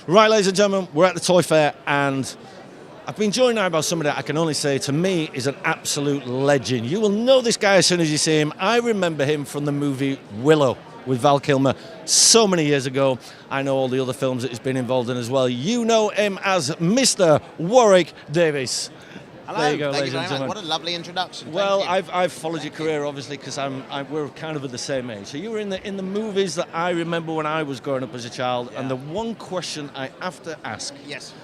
Right, ladies and gentlemen, we're at the Toy Fair, and I've been joined now by somebody that I can only say, to me, is an absolute legend. You will know this guy as soon as you see him. I remember him from the movie Willow with Val Kilmer so many years ago. I know all the other films that he's been involved in as well. You know him as Mr. Warwick Davis. Hello, there you go, thank ladies you and very much. gentlemen. What a lovely introduction. Well, I've followed your career, obviously, because we're kind of at the same age. So you were in the movies that I remember when I was growing up as a child, and the one question I have to ask, yes,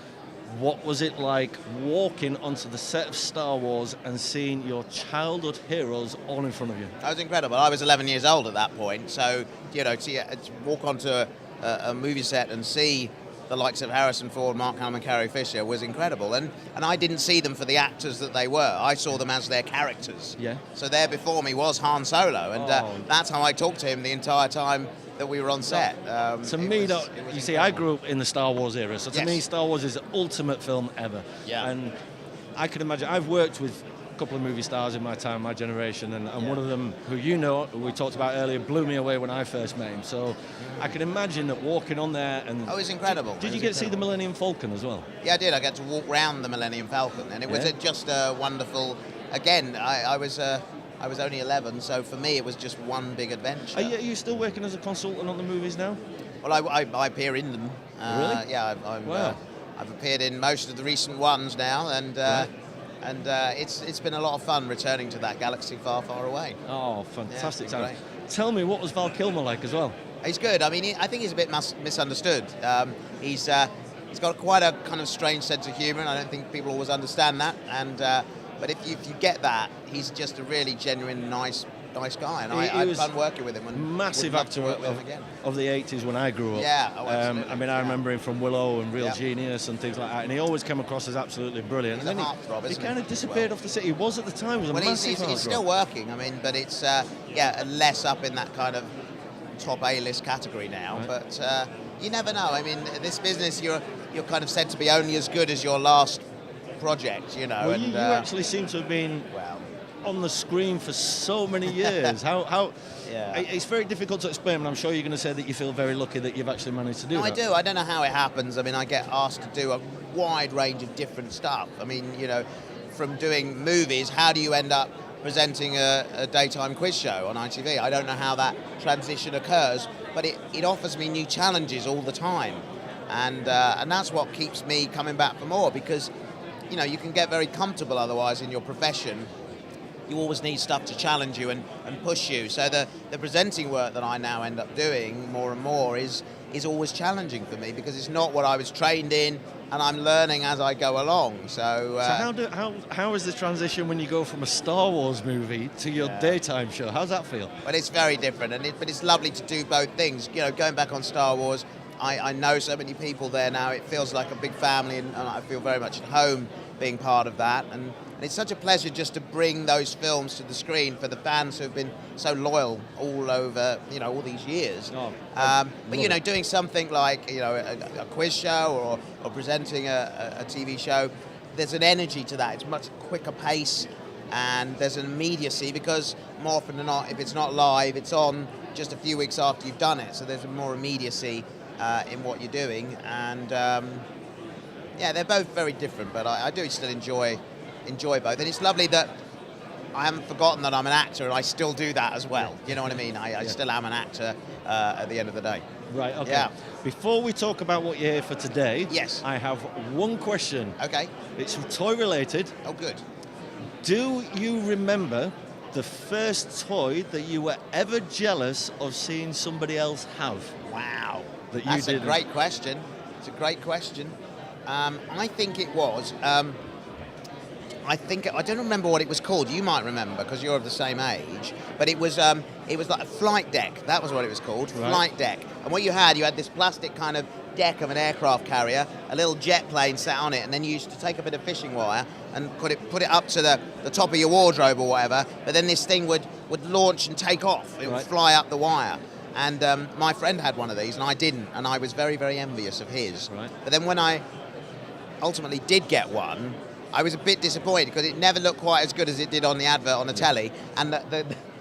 what was it like walking onto the set of Star Wars and seeing your childhood heroes all in front of you? that was incredible. I was 11 years old at that point, so to walk onto a movie set and see the likes of Harrison Ford, Mark Hamill, and Carrie Fisher was incredible. And I didn't see them for the actors that they were. I saw them as their characters. Yeah. So there before me was Han Solo, and that's how I talked to him the entire time that we were on set. You see, I grew up in the Star Wars era, so to me, Star Wars is the ultimate film ever. Yeah. And I can imagine, I've worked with a couple of movie stars in my time, my generation, and one of them, who you know, who we talked about earlier, blew me away when I first met him. So I can imagine that walking on there and... Oh, it was incredible. Did you get to see the Millennium Falcon as well? Yeah, I did. I got to walk round the Millennium Falcon, and it was just a wonderful... Again, I was only 11, so for me it was just one big adventure. Are you still working as a consultant on the movies now? Well, I appear in them. Really? Yeah, Wow. I've appeared in most of the recent ones now, and it's been a lot of fun returning to that galaxy far, far away. Oh, fantastic. Yeah, Tell me, what was Val Kilmer like as well? He's good. I mean, I think he's a bit misunderstood. He's got quite a kind of strange sense of humour, and I don't think people always understand that. And but if you get that, he's just a really genuine, nice guy, and I had fun working with him. And massive actor of the 80s when I grew up. Yeah, absolutely. I mean, I remember him from Willow and Real Genius and things like that, and he always came across as absolutely brilliant. He's a heartthrob, he kind of disappeared off the set. He was at the time, was a massive he's still working. I mean, but it's less up in that kind of top A-list category now. Right. But you never know. I mean, this business, you're kind of said to be only as good as your last project, you know. Well, you actually seem to have been on the screen for so many years. How it's very difficult to explain, and I'm sure you're going to say that you feel very lucky that you've actually managed to do that. I do. I don't know how it happens. I mean, I get asked to do a wide range of different stuff. I mean, from doing movies, how do you end up presenting a daytime quiz show on ITV? I don't know how that transition occurs, but it offers me new challenges all the time, and that's what keeps me coming back for more, because you can get very comfortable otherwise in your profession. You always need stuff to challenge you and push you. So the presenting work that I now end up doing more and more is always challenging for me, because it's not what I was trained in, and I'm learning as I go along. So how is the transition when you go from a Star Wars movie to your daytime show? How's that feel? Well, it's very different, but it's lovely to do both things. Going back on Star Wars, I know so many people there now. It feels like a big family, and I feel very much at home being part of that. And it's such a pleasure just to bring those films to the screen for the fans who've been so loyal all over, all these years. But doing something like a quiz show or presenting a TV show, there's an energy to that. It's much quicker pace, and there's an immediacy, because more often than not, if it's not live, it's on just a few weeks after you've done it. So there's more immediacy in what you're doing, and they're both very different, but I do still enjoy both, and it's lovely that I haven't forgotten that I'm an actor, and I still do that as well. You know what I mean? I still am an actor at the end of the day. Right, okay. Yeah. Before we talk about what you're here for today, I have one question. Okay. It's toy related. Oh, good. Do you remember the first toy that you were ever jealous of seeing somebody else have? Wow. That's a great question. It's a great question. I think it was... I don't remember what it was called. You might remember, because you're of the same age. But it was like a Flightdeck. That was what it was called, right. Flightdeck. And what you had this plastic kind of deck of an aircraft carrier, a little jet plane sat on it, and then you used to take a bit of fishing wire and put it up to the top of your wardrobe or whatever. But then this thing would launch and take off. It would fly up the wire. And my friend had one of these, and I didn't. And I was very, very envious of his. Right. But then when I ultimately did get one, I was a bit disappointed, because it never looked quite as good as it did on the advert on the telly, and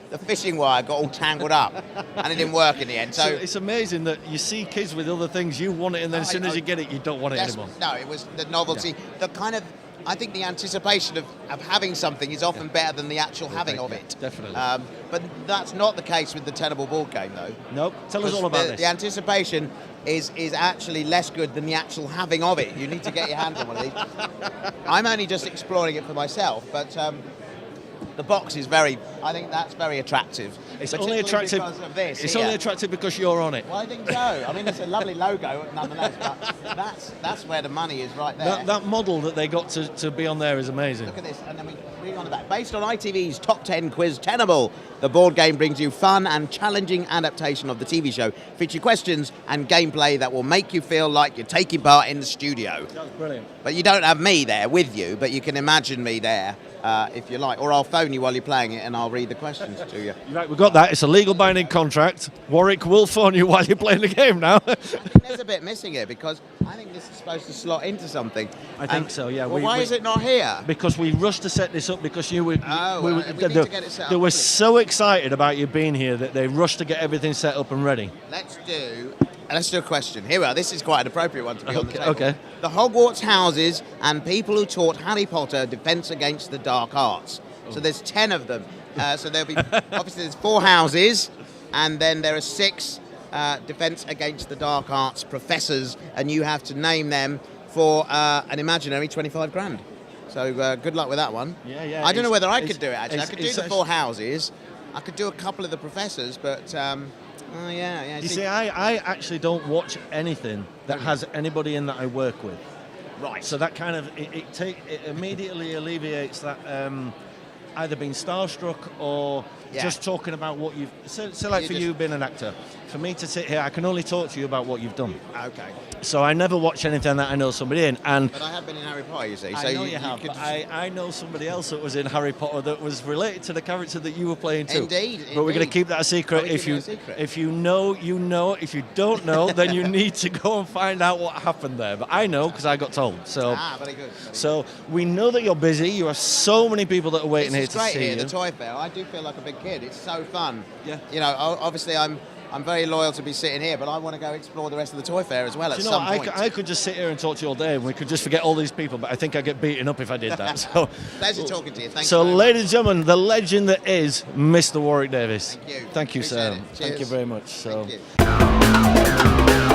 the fishing wire got all tangled up, and it didn't work in the end. So it's amazing that you see kids with other things, you want it, and then as soon as you get it, you don't want it anymore. No, it was the novelty, the kind of. I think the anticipation of having something is often better than the actual having of it. Definitely. But that's not the case with the Tenable board game, though. Nope. Tell us all about this. The anticipation is actually less good than the actual having of it. You need to get your hands on one of these. I'm only just exploring it for myself, but the box is I think that's very attractive. It's only attractive because of this. It's only attractive because you're on it. Well, I think so. I mean, it's a lovely logo, nonetheless. But that's where the money is, right there. That model that they got to be on there is amazing. Look at this, and then we read on the back. Based on ITV's top 10 quiz Tenable, the board game brings you fun and challenging adaptation of the TV show, feature questions and gameplay that will make you feel like you're taking part in the studio. That's brilliant. But you don't have me there with you, but you can imagine me there. If you like, or I'll phone you while you're playing it and I'll read the questions to you. Right, we've got that. It's a legal binding contract. Warwick will phone you while you're playing the game now. I think there's a bit missing here because I think this is supposed to slot into something. I think so, yeah. Well, why is it not here? Because we rushed to set this up because you were. We need to get it set up. They were so excited about you being here that they rushed to get everything set up and ready. Let's do a question. Here we are. This is quite an appropriate one to be on the table. Okay. The Hogwarts houses and people who taught Harry Potter defense against the dark arts. So there's 10 of them. So there'll be obviously there's 4 houses, and then there are 6 defense against the dark arts professors, and you have to name them for an imaginary 25 grand. So good luck with that one. Yeah. I don't know whether I could do it actually. I could do the 4 houses. I could do a couple of the professors, but. Yeah. You see, I actually don't watch anything that has anybody in that I work with. Right. So that kind of it immediately alleviates that either being starstruck or just talking about what you've. So like for you being an actor, for me to sit here, I can only talk to you about what you've done. Okay. So I never watch anything that I know somebody in, and. But I have been in Harry Potter, you see. So I know you have. But I know somebody else that was in Harry Potter that was related to the character that you were playing too. Indeed. But we're going to keep that a secret. If you know, you know. If you don't know, then you need to go and find out what happened there. But I know because I got told. So. Very good. So we know that you're busy. You have so many people that are waiting here to see you. The Toy Fair. I do feel like a big kid. It's so fun. Yeah. You know, obviously I'm very loyal to be sitting here, but I want to go explore the rest of the Toy Fair as well at some point. I could just sit here and talk to you all day, and we could just forget all these people, but I think I'd get beaten up if I did that. So, pleasure talking to you. Thank you. So, ladies and gentlemen, the legend that is Mr. Warwick Davis. Thank you. Thank you, sir. Appreciate it. Thank you Cheers. very much. So. Thank you.